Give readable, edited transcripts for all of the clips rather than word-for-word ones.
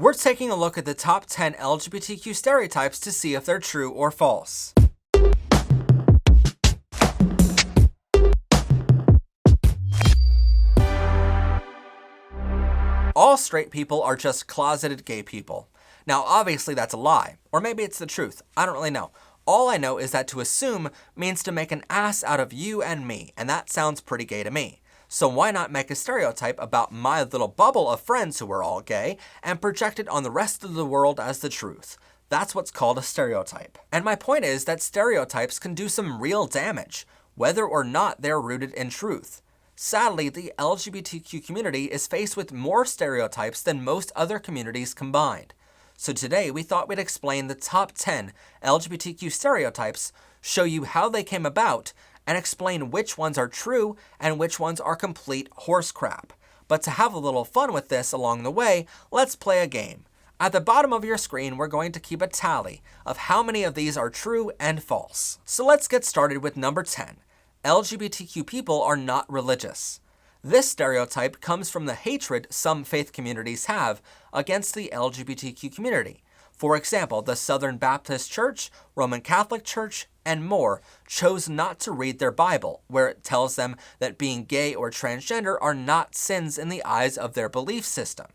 We're taking a look at the top 10 LGBTQ stereotypes to see if they're true or false. All straight people are just closeted gay people. Now, obviously that's a lie, or maybe it's the truth. I don't really know. All I know is that to assume means to make an ass out of you and me, and that sounds pretty gay to me. So why not make a stereotype about my little bubble of friends who are all gay and project it on the rest of the world as the truth? That's what's called a stereotype. And my point is that stereotypes can do some real damage, whether or not they're rooted in truth. Sadly, the LGBTQ community is faced with more stereotypes than most other communities combined. So today we thought we'd explain the top 10 LGBTQ stereotypes, show you how they came about, and explain which ones are true and which ones are complete horse crap. But to have a little fun with this along the way, let's play a game. At the bottom of your screen, we're going to keep a tally of how many of these are true and false. So let's get started with number 10. LGBTQ people are not religious. This stereotype comes from the hatred some faith communities have against the LGBTQ community. For example, the Southern Baptist Church, Roman Catholic Church, and more chose not to read their Bible, where it tells them that being gay or transgender are not sins in the eyes of their belief system.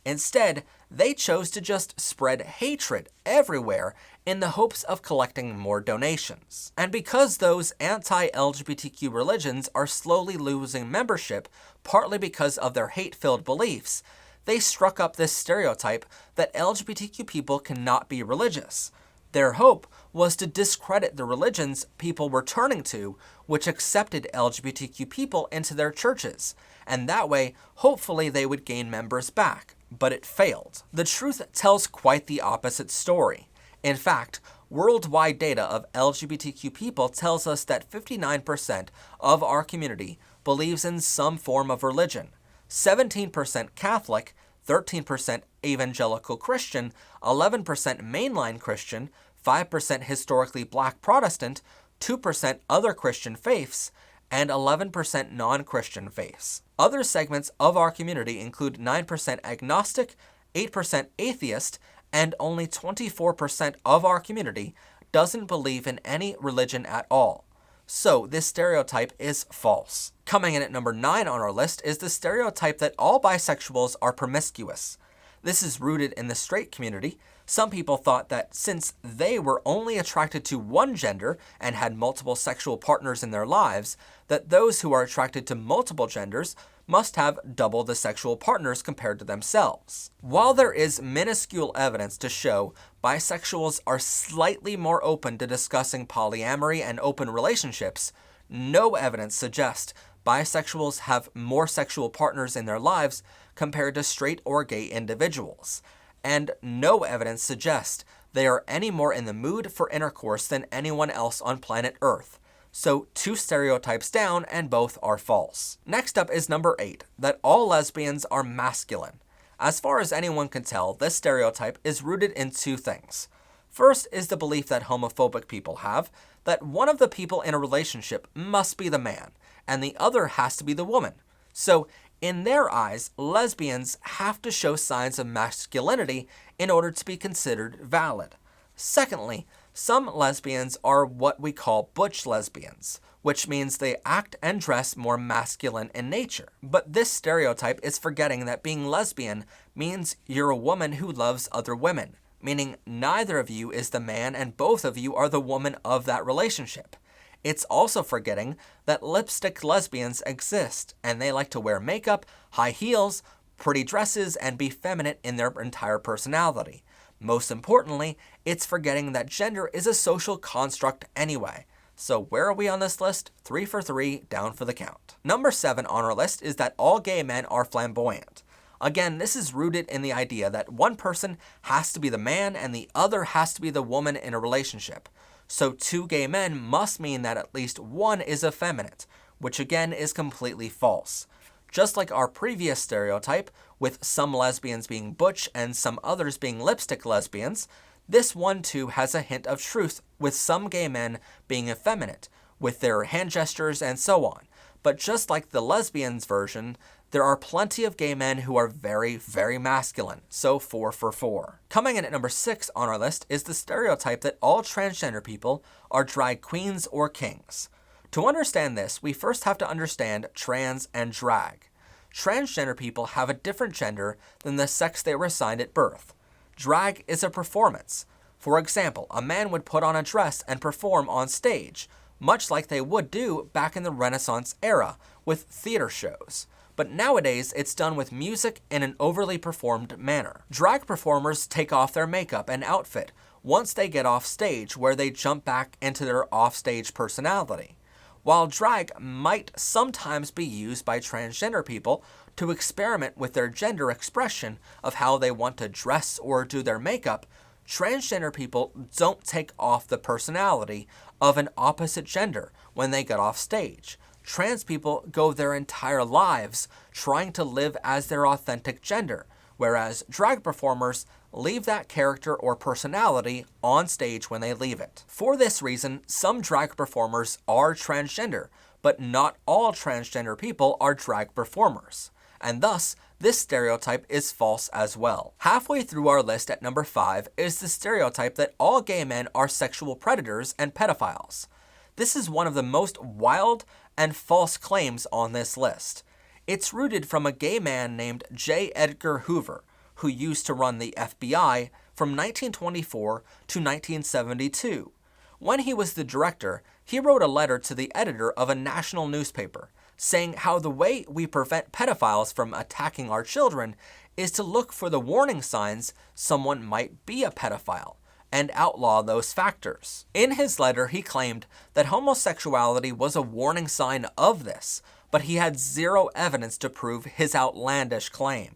Instead, they chose to just spread hatred everywhere in the hopes of collecting more donations. And because those anti-LGBTQ religions are slowly losing membership, partly because of their hate-filled beliefs, they struck up this stereotype that LGBTQ people cannot be religious. Their hope was to discredit the religions people were turning to, which accepted LGBTQ people into their churches, and that way, hopefully they would gain members back. But it failed. The truth tells quite the opposite story. In fact, worldwide data of LGBTQ people tells us that 59% of our community believes in some form of religion, 17% Catholic, 13% evangelical Christian, 11% mainline Christian, 5% historically Black Protestant, 2% other Christian faiths, and 11% non-Christian faiths. Other segments of our community include 9% agnostic, 8% atheist, and only 24% of our community doesn't believe in any religion at all. So this stereotype is false. Coming in at number 9 on our list is the stereotype that all bisexuals are promiscuous. This is rooted in the straight community. Some people thought that since they were only attracted to one gender and had multiple sexual partners in their lives, that those who are attracted to multiple genders must have double the sexual partners compared to themselves. While there is minuscule evidence to show bisexuals are slightly more open to discussing polyamory and open relationships, no evidence suggests bisexuals have more sexual partners in their lives compared to straight or gay individuals. And no evidence suggests they are any more in the mood for intercourse than anyone else on planet Earth. So 2 stereotypes down, and both are false. Next up is number 8, that all lesbians are masculine. As far as anyone can tell, this stereotype is rooted in 2 things. First is the belief that homophobic people have, that one of the people in a relationship must be the man, and the other has to be the woman. So in their eyes, lesbians have to show signs of masculinity in order to be considered valid. Secondly, some lesbians are what we call butch lesbians, which means they act and dress more masculine in nature. But this stereotype is forgetting that being lesbian means you're a woman who loves other women, meaning neither of you is the man and both of you are the woman of that relationship. It's also forgetting that lipstick lesbians exist, and they like to wear makeup, high heels, pretty dresses, and be feminine in their entire personality. Most importantly, it's forgetting that gender is a social construct anyway. So where are we on this list? 3 for 3, down for the count. Number 7 on our list is that all gay men are flamboyant. Again, this is rooted in the idea that one person has to be the man and the other has to be the woman in a relationship. So 2 gay men must mean that at least one is effeminate, which again is completely false. Just like our previous stereotype, with some lesbians being butch and some others being lipstick lesbians, this one too has a hint of truth, with some gay men being effeminate, with their hand gestures and so on. But just like the lesbians version, there are plenty of gay men who are very, very masculine, so 4 for 4. Coming in at number 6 on our list is the stereotype that all transgender people are drag queens or kings. To understand this, we first have to understand trans and drag. Transgender people have a different gender than the sex they were assigned at birth. Drag is a performance. For example, a man would put on a dress and perform on stage, much like they would do back in the Renaissance era with theater shows. But nowadays, it's done with music in an overly performed manner. Drag performers take off their makeup and outfit once they get off stage, where they jump back into their off-stage personality. While drag might sometimes be used by transgender people to experiment with their gender expression of how they want to dress or do their makeup, transgender people don't take off the personality of an opposite gender when they get off stage. Trans people go their entire lives trying to live as their authentic gender, whereas drag performers leave that character or personality on stage when they leave it. For this reason, some drag performers are transgender, but not all transgender people are drag performers. And thus, this stereotype is false as well. Halfway through our list at number 5 is the stereotype that all gay men are sexual predators and pedophiles. This is one of the most wild and false claims on this list. It's rooted from a gay man named J. Edgar Hoover, who used to run the FBI from 1924 to 1972. When he was the director, he wrote a letter to the editor of a national newspaper, saying how the way we prevent pedophiles from attacking our children is to look for the warning signs someone might be a pedophile, and outlaw those factors. In his letter, he claimed that homosexuality was a warning sign of this, but he had zero evidence to prove his outlandish claim.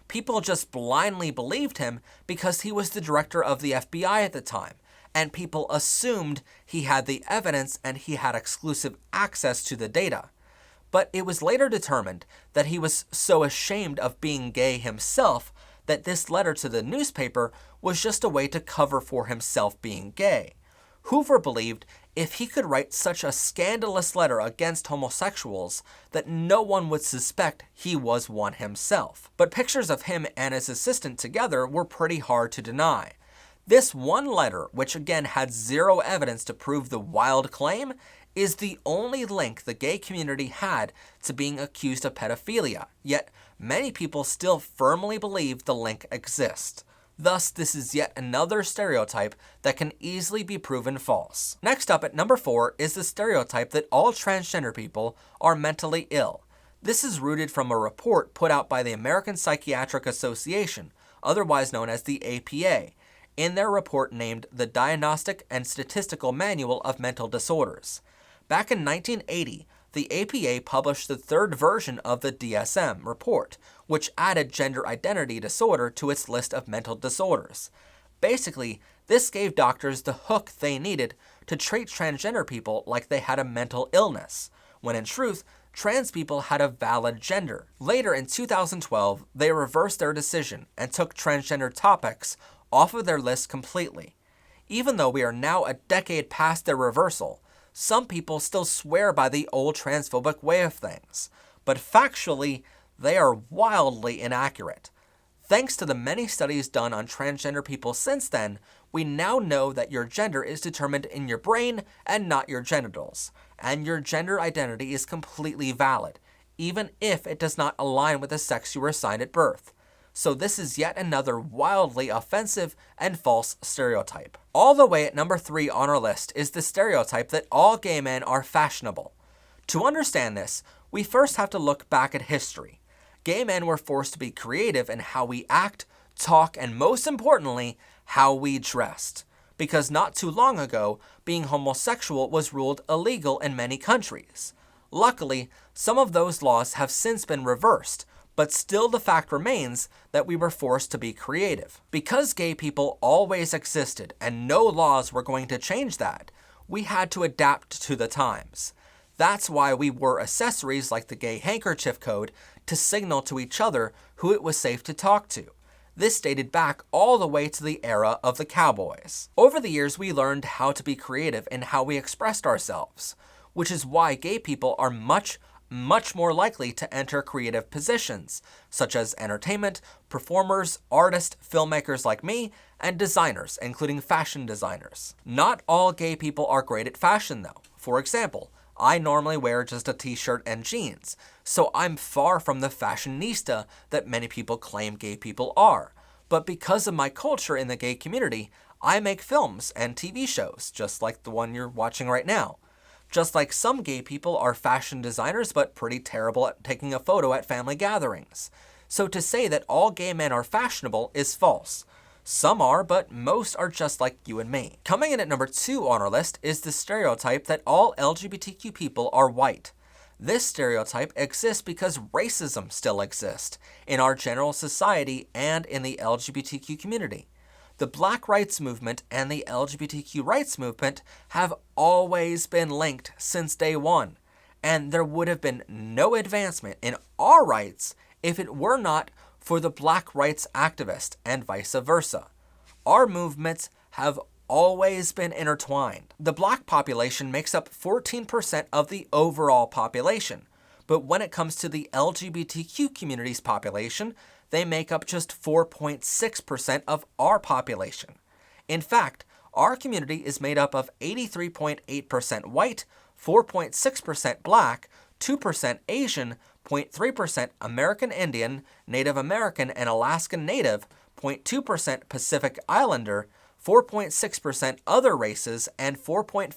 People just blindly believed him because he was the director of the FBI at the time, and people assumed he had the evidence and he had exclusive access to the data. But it was later determined that he was so ashamed of being gay himself that this letter to the newspaper was just a way to cover for himself being gay. Hoover believed if he could write such a scandalous letter against homosexuals that no one would suspect he was one himself. But pictures of him and his assistant together were pretty hard to deny. This one letter, which again had zero evidence to prove the wild claim, is the only link the gay community had to being accused of pedophilia, yet many people still firmly believe the link exists. Thus, this is yet another stereotype that can easily be proven false. Next up at number 4 is the stereotype that all transgender people are mentally ill. This is rooted from a report put out by the American Psychiatric Association, otherwise known as the APA, in their report named the Diagnostic and Statistical Manual of Mental Disorders. Back in 1980, the APA published the third version of the DSM report, which added gender identity disorder to its list of mental disorders. Basically, this gave doctors the hook they needed to treat transgender people like they had a mental illness, when in truth, trans people had a valid gender. Later in 2012, they reversed their decision and took transgender topics off of their list completely. Even though we are now a decade past their reversal, some people still swear by the old transphobic way of things, but factually, they are wildly inaccurate. Thanks to the many studies done on transgender people since then, we now know that your gender is determined in your brain and not your genitals, and your gender identity is completely valid, even if it does not align with the sex you were assigned at birth. So this is yet another wildly offensive and false stereotype. All the way at number 3 on our list is the stereotype that all gay men are fashionable. To understand this, we first have to look back at history. Gay men were forced to be creative in how we act, talk, and most importantly, how we dressed. Because not too long ago, being homosexual was ruled illegal in many countries. Luckily, some of those laws have since been reversed, but still the fact remains that we were forced to be creative. Because gay people always existed and no laws were going to change that, we had to adapt to the times. That's why we wore accessories like the gay handkerchief code to signal to each other who it was safe to talk to. This dated back all the way to the era of the cowboys. Over the years, we learned how to be creative in how we expressed ourselves, which is why gay people are much much more likely to enter creative positions, such as entertainment, performers, artists, filmmakers like me, and designers, including fashion designers. Not all gay people are great at fashion though. For example, I normally wear just a t-shirt and jeans, so I'm far from the fashionista that many people claim gay people are. But because of my culture in the gay community, I make films and TV shows, just like the one you're watching right now. Just like some gay people are fashion designers but pretty terrible at taking a photo at family gatherings. So to say that all gay men are fashionable is false. Some are, but most are just like you and me. Coming in at number 2 on our list is the stereotype that all LGBTQ people are white. This stereotype exists because racism still exists in our general society and in the LGBTQ community. The Black rights movement and the LGBTQ rights movement have always been linked since day one, and there would have been no advancement in our rights if it were not for the Black rights activists and vice versa. Our movements have always been intertwined. The Black population makes up 14% of the overall population, but when it comes to the LGBTQ community's population, they make up just 4.6% of our population. In fact, our community is made up of 83.8% white, 4.6% Black, 2% Asian, 0.3% American Indian, Native American and Alaskan Native, 0.2% Pacific Islander, 4.6% other races, and 4.5%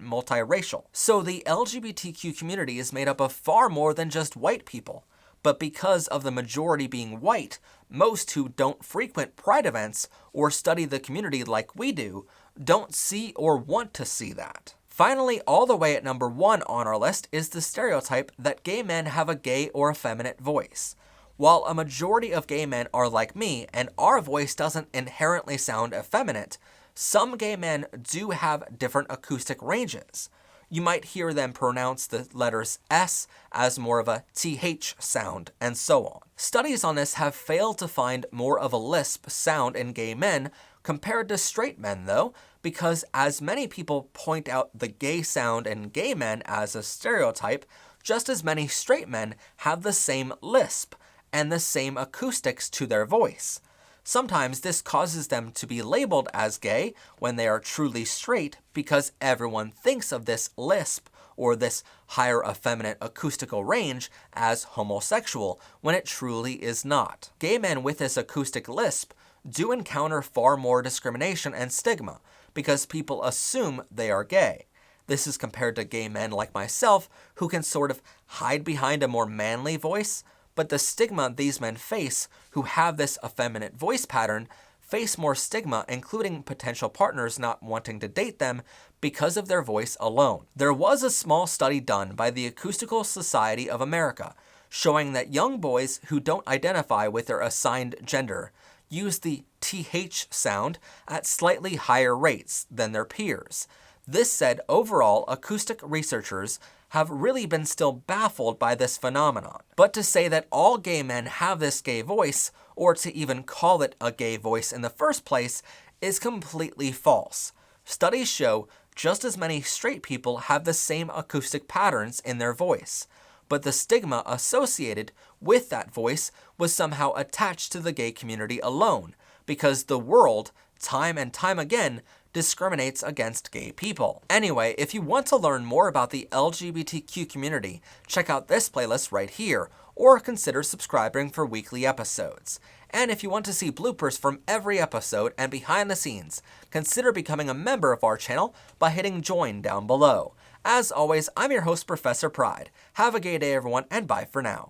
multiracial. So the LGBTQ community is made up of far more than just white people. But because of the majority being white, most who don't frequent Pride events or study the community like we do don't see or want to see that. Finally, all the way at number 1 on our list is the stereotype that gay men have a gay or effeminate voice. While a majority of gay men are like me and our voice doesn't inherently sound effeminate, some gay men do have different acoustic ranges. You might hear them pronounce the letters S as more of a TH sound, and so on. Studies on this have failed to find more of a lisp sound in gay men compared to straight men though, because as many people point out the gay sound in gay men as a stereotype, just as many straight men have the same lisp and the same acoustics to their voice. Sometimes this causes them to be labeled as gay when they are truly straight because everyone thinks of this lisp or this higher effeminate acoustical range as homosexual when it truly is not. Gay men with this acoustic lisp do encounter far more discrimination and stigma because people assume they are gay. This is compared to gay men like myself who can sort of hide behind a more manly voice, but the stigma these men face who have this effeminate voice pattern face more stigma, including potential partners not wanting to date them because of their voice alone. There was a small study done by the Acoustical Society of America showing that young boys who don't identify with their assigned gender use the TH sound at slightly higher rates than their peers. This said, overall, acoustic researchers have really been still baffled by this phenomenon. But to say that all gay men have this gay voice, or to even call it a gay voice in the first place, is completely false. Studies show just as many straight people have the same acoustic patterns in their voice, but the stigma associated with that voice was somehow attached to the gay community alone, because the world, time and time again, discriminates against gay people. Anyway, if you want to learn more about the LGBTQ community, check out this playlist right here, or consider subscribing for weekly episodes. And if you want to see bloopers from every episode and behind the scenes, consider becoming a member of our channel by hitting join down below. As always, I'm your host, Professor Pride. Have a gay day, everyone, and bye for now.